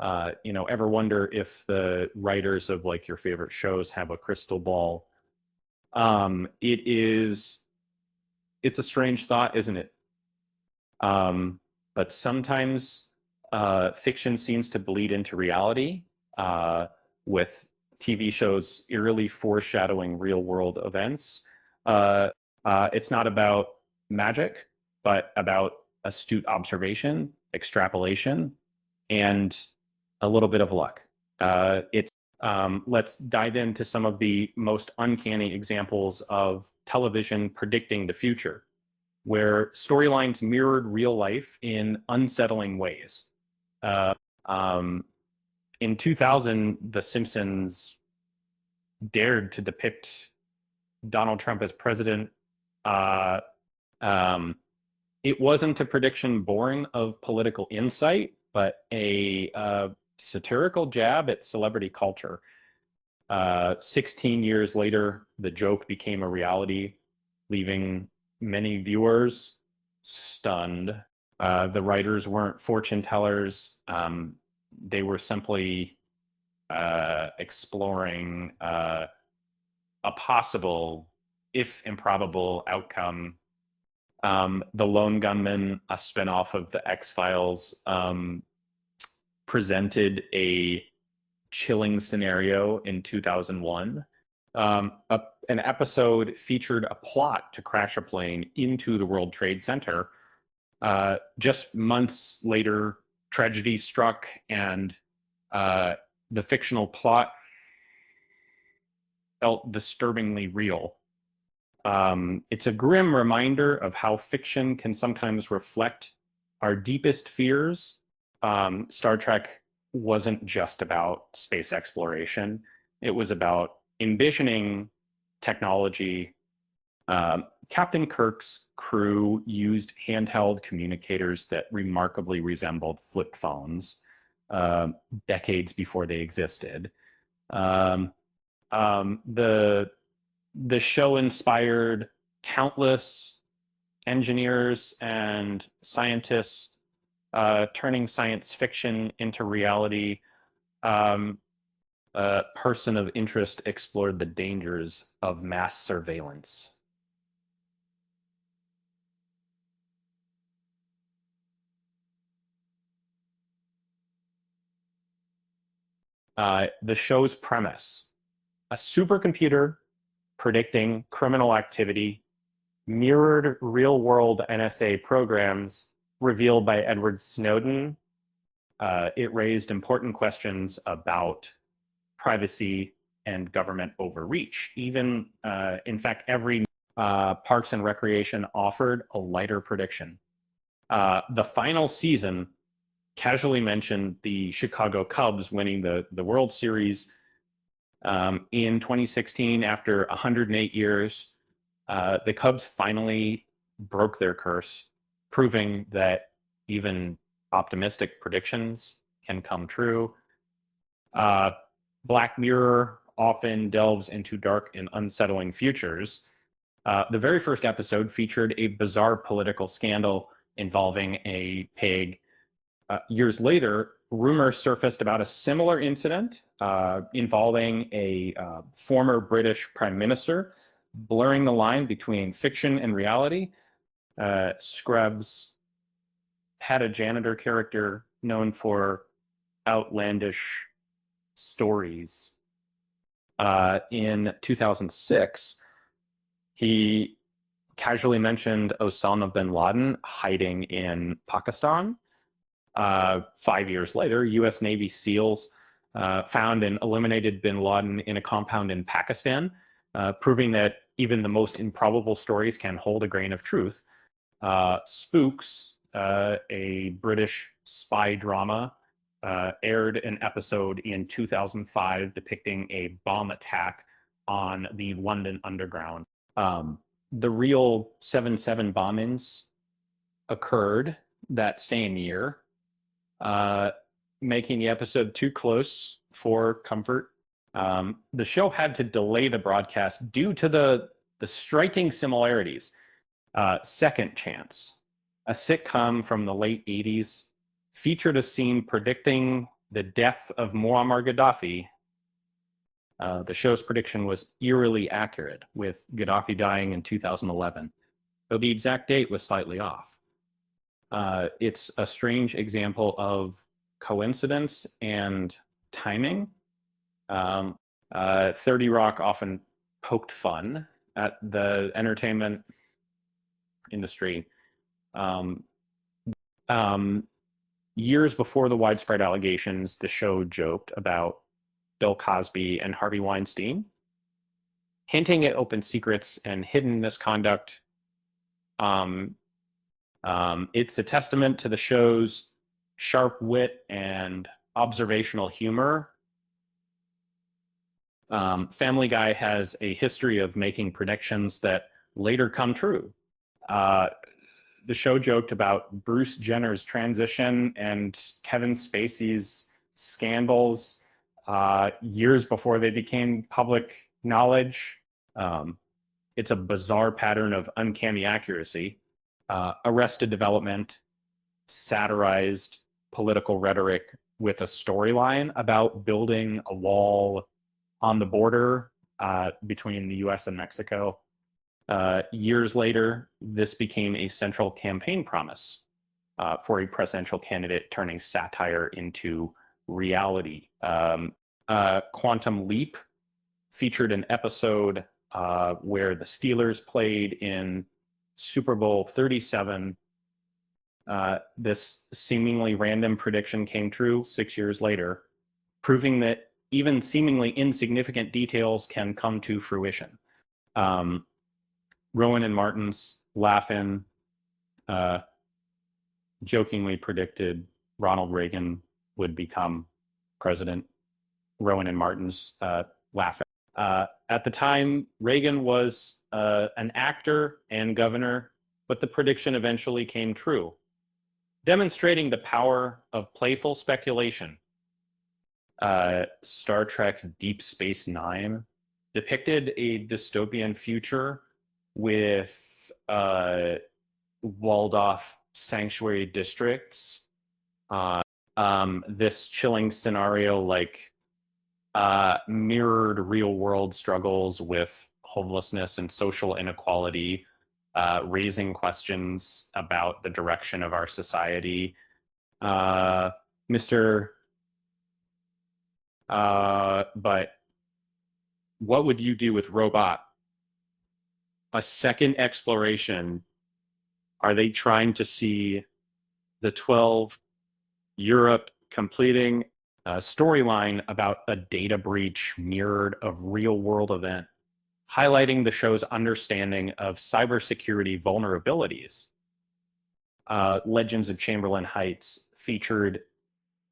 Ever wonder if the writers of like your favorite shows have a crystal ball? It's a strange thought, isn't it? Um, but sometimes fiction seems to bleed into reality with TV shows eerily foreshadowing real world events. Uh, it's not about magic, but about astute observation, extrapolation, and a little bit of luck. Let's dive into some of the most uncanny examples of television predicting the future where storylines mirrored real life in unsettling ways. Uh, um, in 2000, The Simpsons dared to depict Donald Trump as president. Uh, um, it wasn't a prediction born of political insight, but a satirical jab at celebrity culture. 16 years later, the joke became a reality, leaving many viewers stunned. The writers weren't fortune tellers. They were simply exploring a possible, if improbable, outcome. The Lone Gunman, a spinoff of the X-Files, presented a chilling scenario in 2001. An episode featured a plot to crash a plane into the World Trade Center. Just months later, tragedy struck, and the fictional plot felt disturbingly real. It's a grim reminder of how fiction can sometimes reflect our deepest fears. Star Trek wasn't just about space exploration, it was about envisioning technology. Captain Kirk's crew used handheld communicators that remarkably resembled flip phones uh, decades before they existed. Um, the show inspired countless engineers and scientists turning science fiction into reality. Um, a person of interest explored the dangers of mass surveillance. The show's premise: a supercomputer predicting criminal activity mirrored real world NSA programs revealed by Edward Snowden. It raised important questions about privacy and government overreach. Even, in fact, every Parks and Recreation offered a lighter prediction. The final season casually mentioned the Chicago Cubs winning the World Series in 2016 after 108 years. The Cubs finally broke their curse, proving that even optimistic predictions can come true. Uh, Black Mirror often delves into dark and unsettling futures. The very first episode featured a bizarre political scandal involving a pig. Years later, rumors surfaced about a similar incident involving a former British prime minister, blurring the line between fiction and reality. Scrubs had a janitor character known for outlandish stories. In 2006, he casually mentioned Osama bin Laden hiding in Pakistan. 5 years later, US Navy SEALs found and eliminated bin Laden in a compound in Pakistan, proving that even the most improbable stories can hold a grain of truth. Spooks, a British spy drama, aired an episode in 2005 depicting a bomb attack on the London Underground. The real 7/7 bombings occurred that same year, uh, making the episode too close for comfort. The show had to delay the broadcast due to the striking similarities. Second Chance, a sitcom from the late 80s, featured a scene predicting the death of Muammar Gaddafi, the show's prediction was eerily accurate, with Gaddafi dying in 2011, though the exact date was slightly off. It's a strange example of coincidence and timing. 30 Rock often poked fun at the entertainment industry. Um, Years before the widespread allegations, the show joked about Bill Cosby and Harvey Weinstein, hinting at open secrets and hidden misconduct. It's a testament to the show's sharp wit and observational humor. Family Guy has a history of making predictions that later come true. The show joked about Bruce Jenner's transition and Kevin Spacey's scandals years before they became public knowledge. It's a bizarre pattern of uncanny accuracy. Arrested Development satirized political rhetoric with a storyline about building a wall on the border between the US and Mexico. Years later, this became a central campaign promise for a presidential candidate, turning satire into reality. Quantum Leap featured an episode where the Steelers played in Super Bowl 37. This seemingly random prediction came true 6 years later, proving that even seemingly insignificant details can come to fruition. Rowan and Martin's Laugh-In jokingly predicted Ronald Reagan would become president. Rowan and Martin's Laugh-In. At the time, Reagan was an actor and governor, but the prediction eventually came true, demonstrating the power of playful speculation. Star Trek Deep Space Nine depicted a dystopian future with walled off sanctuary districts. This chilling scenario mirrored real world struggles with homelessness and social inequality, raising questions about the direction of our society. But what would you do with Robot? A second exploration. Are they trying to see the 12 Europe completing a storyline about a data breach mirrored of real world event, highlighting the show's understanding of cybersecurity vulnerabilities? Legends of Chamberlain Heights featured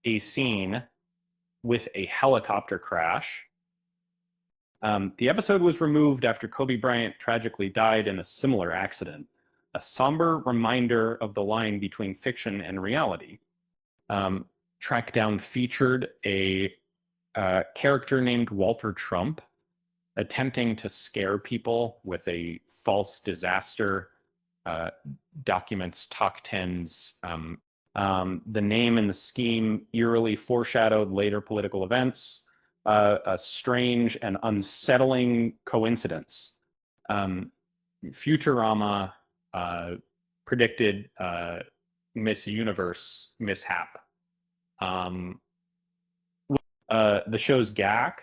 a scene with a helicopter crash. The episode was removed after Kobe Bryant tragically died in a similar accident, a somber reminder of the line between fiction and reality. Trackdown featured a character named Walter Trump attempting to scare people with a false disaster, documents Talk 10's. The name and the scheme eerily foreshadowed later political events, a strange and unsettling coincidence. Futurama predicted Miss Universe mishap. The show's GAC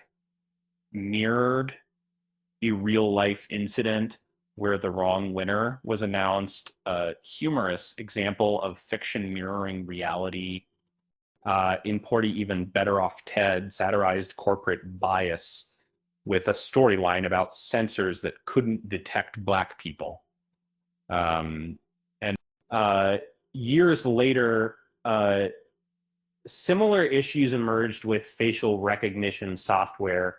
mirrored a real life incident where the wrong winner was announced, a humorous example of fiction mirroring reality. In Porty Even Better Off Ted satirized corporate bias with a storyline about sensors that couldn't detect Black people. And years later, similar issues emerged with facial recognition software,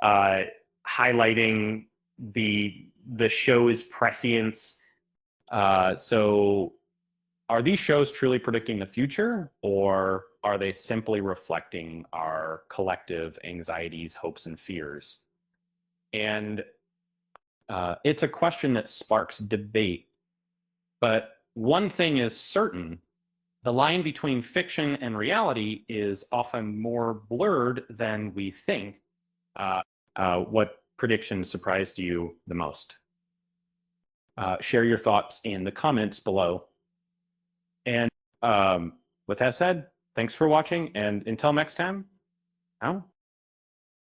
highlighting the show's prescience. So are these shows truly predicting the future, or are they simply reflecting our collective anxieties, hopes, and fears? And it's a question that sparks debate. But one thing is certain: The line between fiction and reality is often more blurred than we think. What prediction surprised you the most? Share your thoughts in the comments below. And with that said, thanks for watching, and until next time, out.